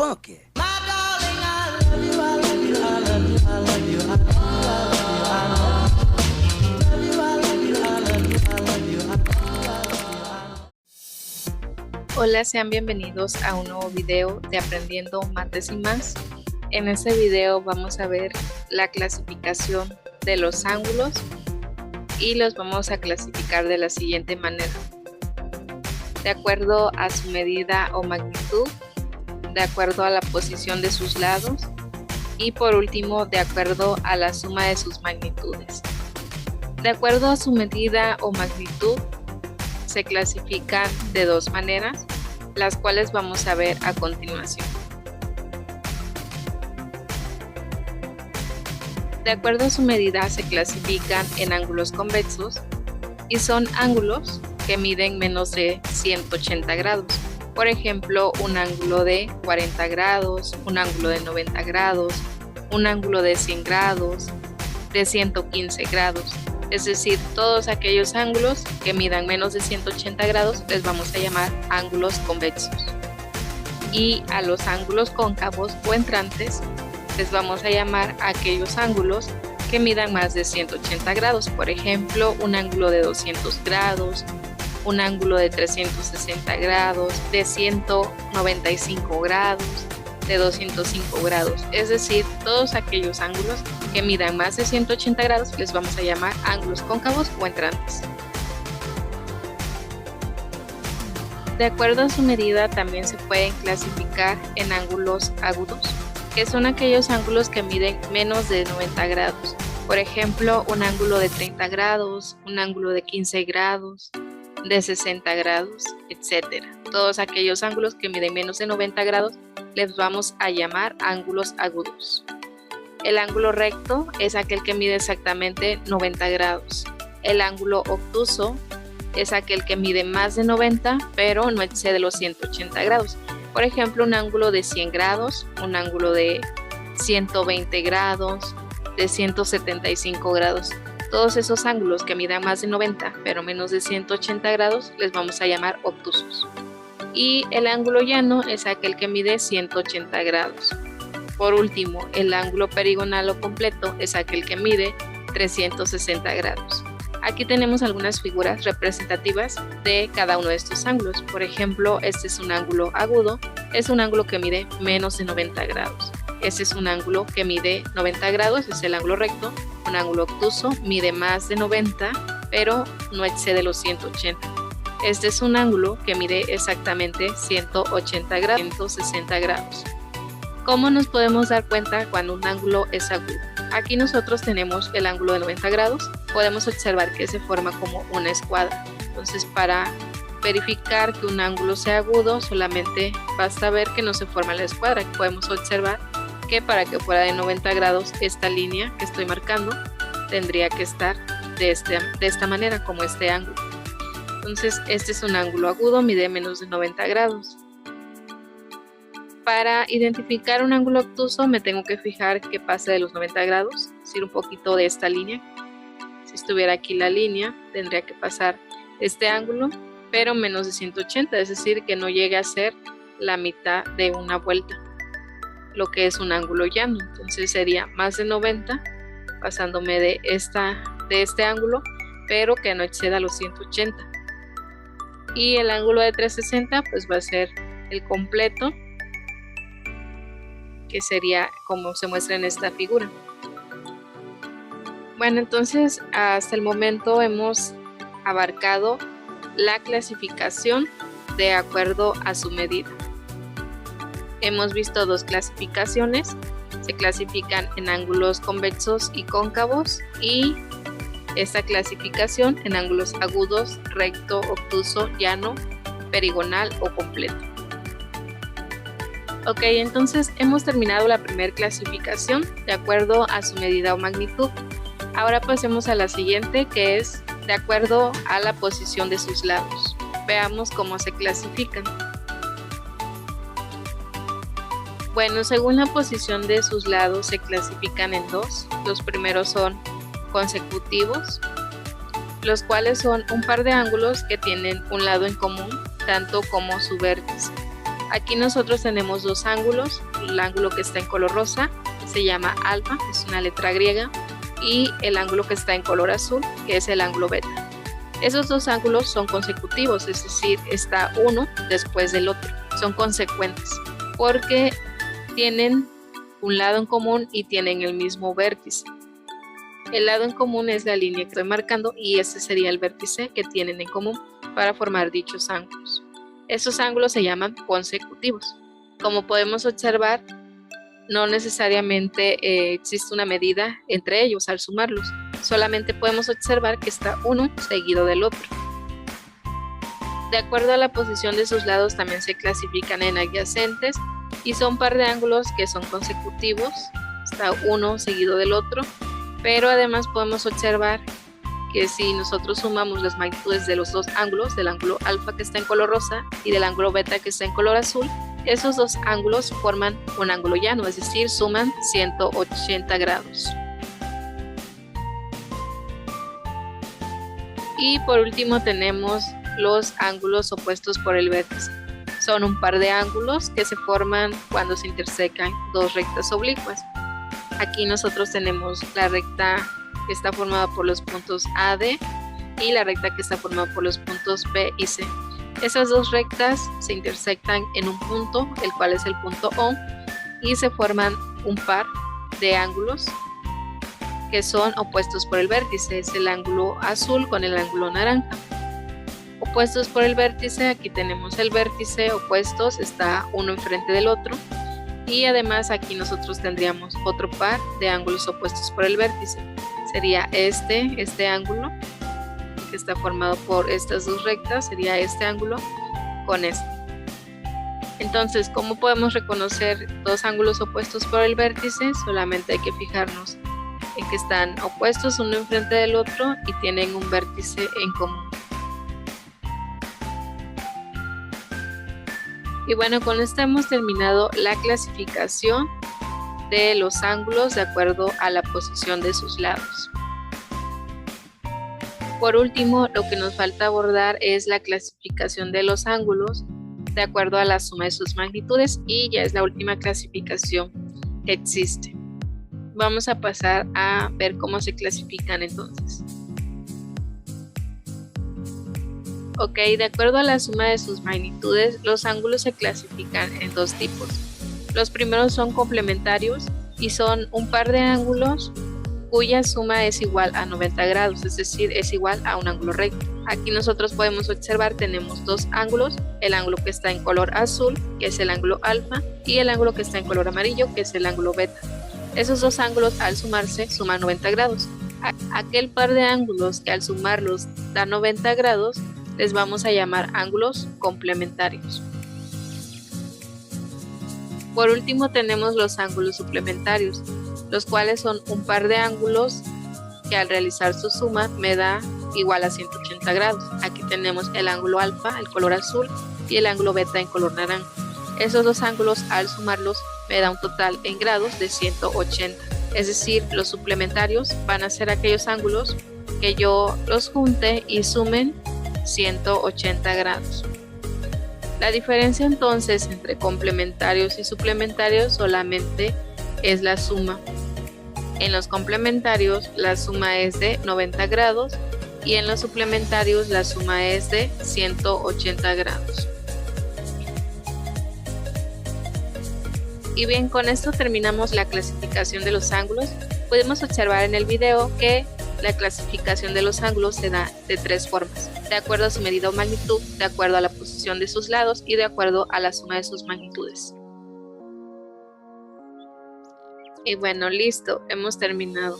funky. Hola, sean bienvenidos a un nuevo video de Aprendiendo Mates y Más. En este video vamos a ver la clasificación de los ángulos y los vamos a clasificar de la siguiente manera: de acuerdo a su medida o magnitud, de acuerdo a la posición de sus lados y por último de acuerdo a la suma de sus magnitudes. De acuerdo a su medida o magnitud se clasifican de dos maneras, las cuales vamos a ver a continuación. De acuerdo a su medida se clasifican en ángulos convexos y son ángulos que miden menos de 180 grados. Por ejemplo, un ángulo de 40 grados, un ángulo de 90 grados, un ángulo de 100 grados, de 115 grados. Es decir, todos aquellos ángulos que midan menos de 180 grados les vamos a llamar ángulos convexos. Y a los ángulos cóncavos o entrantes les vamos a llamar aquellos ángulos que midan más de 180 grados. Por ejemplo, un ángulo de 200 grados, un ángulo de 360 grados, de 195 grados, de 205 grados. Es decir, todos aquellos ángulos que midan más de 180 grados les vamos a llamar ángulos cóncavos o entrantes. De acuerdo a su medida también se pueden clasificar en ángulos agudos, que son aquellos ángulos que miden menos de 90 grados. Por ejemplo, un ángulo de 30 grados, un ángulo de 15 grados, de 60 grados, etc. Todos aquellos ángulos que miden menos de 90 grados les vamos a llamar ángulos agudos. El ángulo recto es aquel que mide exactamente 90 grados. El ángulo obtuso es aquel que mide más de 90 pero no excede los 180 grados. Por ejemplo, un ángulo de 100 grados, un ángulo de 120 grados, de 175 grados. Todos esos ángulos que midan más de 90 pero menos de 180 grados les vamos a llamar obtusos. Y el ángulo llano es aquel que mide 180 grados. Por último, el ángulo perigonal o completo es aquel que mide 360 grados. Aquí tenemos algunas figuras representativas de cada uno de estos ángulos. Por ejemplo, este es un ángulo agudo, es un ángulo que mide menos de 90 grados. Este es un ángulo que mide 90 grados, es el ángulo recto. Un ángulo obtuso mide más de 90, pero no excede los 180. Este es un ángulo que mide exactamente 180 grados, 160 grados. ¿Cómo nos podemos dar cuenta cuando un ángulo es agudo? Aquí nosotros tenemos el ángulo de 90 grados. Podemos observar que se forma como una escuadra. Entonces, para verificar que un ángulo sea agudo, solamente basta ver que no se forma la escuadra. Podemos observar que para que fuera de 90 grados, esta línea que estoy marcando tendría que estar de esta manera, como este ángulo. Entonces, este es un ángulo agudo, mide menos de 90 grados. Para identificar un ángulo obtuso me tengo que fijar que pase de los 90 grados, es decir, un poquito de esta línea. Si estuviera aquí la línea, tendría que pasar este ángulo, pero menos de 180, es decir, que no llegue a ser la mitad de una vuelta, lo que es un ángulo llano. Entonces sería más de 90, pasándome de este ángulo, pero que no exceda los 180. Y el ángulo de 360 pues va a ser el completo, que sería como se muestra en esta figura. Bueno, entonces hasta el momento hemos abarcado la clasificación de acuerdo a su medida. Hemos visto dos clasificaciones, se clasifican en ángulos convexos y cóncavos, y esta clasificación en ángulos agudos, recto, obtuso, llano, perigonal o completo. Ok, entonces hemos terminado la primera clasificación de acuerdo a su medida o magnitud. Ahora pasemos a la siguiente, que es de acuerdo a la posición de sus lados. Veamos cómo se clasifican. Bueno, según la posición de sus lados se clasifican en dos. Los primeros son consecutivos, los cuales son un par de ángulos que tienen un lado en común, tanto como su vértice. Aquí nosotros tenemos dos ángulos. El ángulo que está en color rosa se llama alfa, es una letra griega, y el ángulo que está en color azul, que es el ángulo beta. Esos dos ángulos son consecutivos, es decir, está uno después del otro. Son consecuentes porque tienen un lado en común y tienen el mismo vértice. El lado en común es la línea que estoy marcando y ese sería el vértice que tienen en común para formar dichos ángulos. Estos ángulos se llaman consecutivos. Como podemos observar, no necesariamente existe una medida entre ellos al sumarlos. Solamente podemos observar que está uno seguido del otro. De acuerdo a la posición de sus lados también se clasifican en adyacentes y son par de ángulos que son consecutivos. Está uno seguido del otro, pero además podemos observar que si nosotros sumamos las magnitudes de los dos ángulos, del ángulo alfa que está en color rosa y del ángulo beta que está en color azul, esos dos ángulos forman un ángulo llano, es decir, suman 180 grados. Y por último tenemos los ángulos opuestos por el vértice. Son un par de ángulos que se forman cuando se intersecan dos rectas oblicuas. Aquí nosotros tenemos la recta que está formada por los puntos A, D y la recta que está formada por los puntos B y C. Esas dos rectas se intersectan en un punto, el cual es el punto O, y se forman un par de ángulos que son opuestos por el vértice. Es el ángulo azul con el ángulo naranja. Opuestos por el vértice, aquí tenemos el vértice opuestos, está uno enfrente del otro. Y además aquí nosotros tendríamos otro par de ángulos opuestos por el vértice. Sería este ángulo que está formado por estas dos rectas, sería este ángulo con este. Entonces, ¿cómo podemos reconocer dos ángulos opuestos por el vértice? Solamente hay que fijarnos en que están opuestos uno enfrente del otro y tienen un vértice en común. Y bueno, con esto hemos terminado la clasificación de los ángulos de acuerdo a la posición de sus lados. Por último, lo que nos falta abordar es la clasificación de los ángulos de acuerdo a la suma de sus magnitudes y ya es la última clasificación que existe. Vamos a pasar a ver cómo se clasifican entonces. Ok, de acuerdo a la suma de sus magnitudes, los ángulos se clasifican en dos tipos. Los primeros son complementarios y son un par de ángulos cuya suma es igual a 90 grados, es decir, es igual a un ángulo recto. Aquí nosotros podemos observar, tenemos dos ángulos, el ángulo que está en color azul, que es el ángulo alfa, y el ángulo que está en color amarillo, que es el ángulo beta. Esos dos ángulos al sumarse suman 90 grados. Aquel par de ángulos que al sumarlos da 90 grados, les vamos a llamar ángulos complementarios. Por último tenemos los ángulos suplementarios, los cuales son un par de ángulos que al realizar su suma me da igual a 180 grados. Aquí tenemos el ángulo alfa, el color azul, y el ángulo beta en color naranja. Esos dos ángulos al sumarlos me da un total en grados de 180. Es decir, los suplementarios van a ser aquellos ángulos que yo los junte y sumen 180 grados. La diferencia entonces entre complementarios y suplementarios solamente es la suma. En los complementarios la suma es de 90 grados y en los suplementarios la suma es de 180 grados. Y bien, con esto terminamos la clasificación de los ángulos. Podemos observar en el video que la clasificación de los ángulos se da de tres formas, de acuerdo a su medida o magnitud, de acuerdo a la posición de sus lados y de acuerdo a la suma de sus magnitudes. Y bueno, listo, hemos terminado.